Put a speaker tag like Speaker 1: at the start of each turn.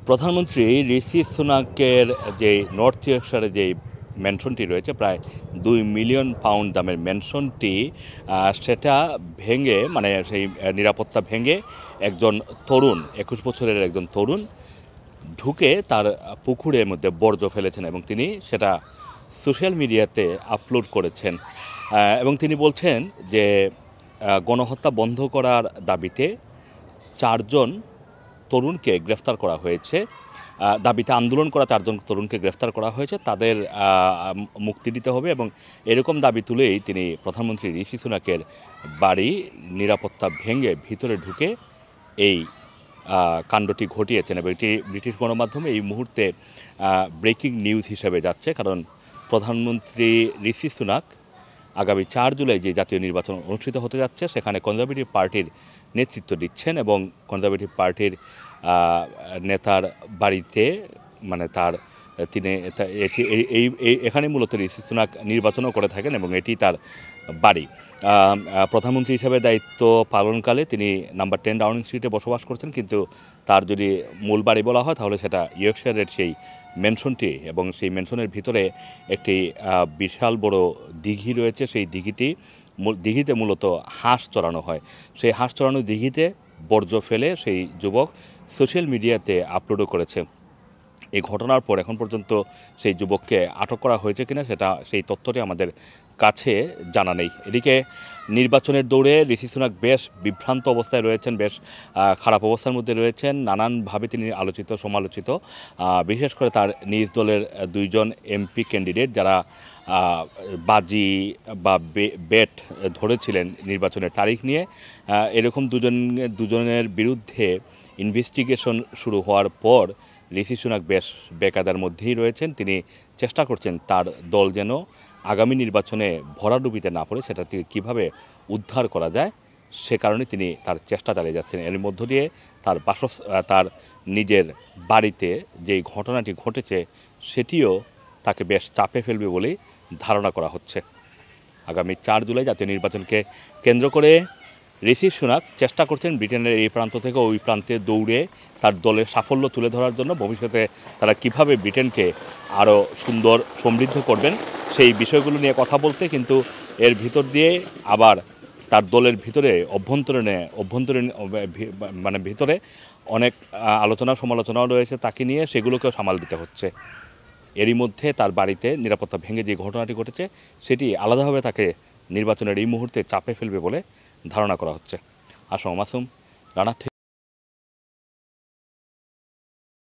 Speaker 1: প্রধানমন্ত্রী ঋষি সুনাকের যে নর্থ ইয়র্কশায়ারে যে ম্যানশনটি রয়েছে প্রায় 2 মিলিয়ন পাউন্ড দামের ম্যানশনটি সেটা ভেঙে মানে সেই নিরাপত্তা ভেঙে একজন তরুণ 21 বছরের একজন তরুণ ঢুকে তার পুকুরের মধ্যে বর্জ্য ফেলেছেন এবং তিনি সেটা সোশ্যাল মিডিয়াতে আপলোড করেছেন এবং তিনি বলছেন যে গণহত্যা বন্ধ করার দাবিতে 4 জন তরুণকে গ্রেফতার করা হয়েছে। দাবিতে আন্দোলন করা 4 জন তরুণকে গ্রেফতার করা হয়েছে, তাদের মুক্তি দিতে হবে এবং এরকম দাবি তুলেই তিনি প্রধানমন্ত্রী ঋষি সুনাকের বাড়ি নিরাপত্তা ভেঙে ভিতরে ঢুকে এই কাণ্ডটি ঘটিয়েছেন এবং এটি ব্রিটিশ গণমাধ্যমে এই মুহূর্তে ব্রেকিং নিউজ হিসেবে যাচ্ছে। কারণ প্রধানমন্ত্রী ঋষি সুনাক আগামী 4 জুলাই যে জাতীয় নির্বাচন অনুষ্ঠিত হতে যাচ্ছে সেখানে কনজারভেটিভ পার্টির নেতৃত্ব দিচ্ছেন এবং কনজারভেটিভ পার্টির নেতার বাড়িতে মানে তিনি এখানে মূলত ঋষি সুনাক নির্বাচনও করে থাকেন এবং এটি তার বাড়ি। প্রধানমন্ত্রী হিসেবে দায়িত্ব পালনকালে তিনি নাম্বার 10 ডাউনিং স্ট্রিটে বসবাস করছেন, কিন্তু তার যদি মূল বাড়ি বলা হয় তাহলে সেটা ইয়র্কশায়ারের সেই ম্যানশনটি এবং সেই ম্যানশনের ভিতরে একটি বিশাল বড় দিঘি রয়েছে। সেই দিঘিতে মূলত হাঁস চড়ানো হয়। সেই হাঁস চড়ানো দিঘিতে বর্জ্য ফেলে সেই যুবক সোশ্যাল মিডিয়াতে আপলোডও করেছে। এই ঘটনার পর এখন পর্যন্ত সেই যুবককে আটক করা হয়েছে কিনা সেই তথ্যটি আমাদের কাছে জানা নেই। এদিকে নির্বাচনের দৌড়ে ঋষি সুনাক বেশ বিভ্রান্ত অবস্থায় রয়েছেন, বেশ খারাপ অবস্থার মধ্যে রয়েছেন। নানানভাবে তিনি আলোচিত সমালোচিত, বিশেষ করে তার নিজ দলের 2 জন এমপি ক্যান্ডিডেট যারা বাজি বা বেট ধরেছিলেন নির্বাচনের তারিখ নিয়ে। এরকম দুজনের বিরুদ্ধে ইনভেস্টিগেশন শুরু হওয়ার পর ঋষি সুনাক বেশ বেকায়দার মধ্যেই রয়েছেন। তিনি চেষ্টা করছেন তার দল যেন আগামী নির্বাচনে ভরাডুবিতে না পড়ে সেটা থেকে কীভাবে উদ্ধার করা যায় সে কারণে তিনি তার চেষ্টা চালিয়ে যাচ্ছেন। এর মধ্য দিয়ে তার নিজের বাড়িতে যেই ঘটনাটি ঘটেছে সেটিও তাকে বেশ চাপে ফেলবে বলেই ধারণা করা হচ্ছে। আগামী 4 জুলাই জাতীয় নির্বাচনকে কেন্দ্র করে ঋষি সুনাক চেষ্টা করছেন ব্রিটেনের এই প্রান্ত থেকে ওই প্রান্তে দৌড়ে তার দলের সাফল্য তুলে ধরার জন্য। ভবিষ্যতে তারা কিভাবে ব্রিটেনকে আরও সুন্দর সমৃদ্ধ করবেন সেই বিষয়গুলো নিয়ে কথা বলতে, কিন্তু এর ভিতর দিয়ে আবার তার দলের ভিতরে ভিতরে অনেক আলোচনা সমালোচনাও রয়েছে তাকে নিয়ে, সেগুলোকেও সামাল দিতে হচ্ছে। এরই মধ্যে তার বাড়িতে নিরাপত্তা ভেঙে যে ঘটনাটি ঘটেছে সেটি আলাদাভাবে তাকে নির্বাচনের এই মুহূর্তে চাপে ফেলবে বলে ধারণা করা হচ্ছে। আসম মাসুম, রানা।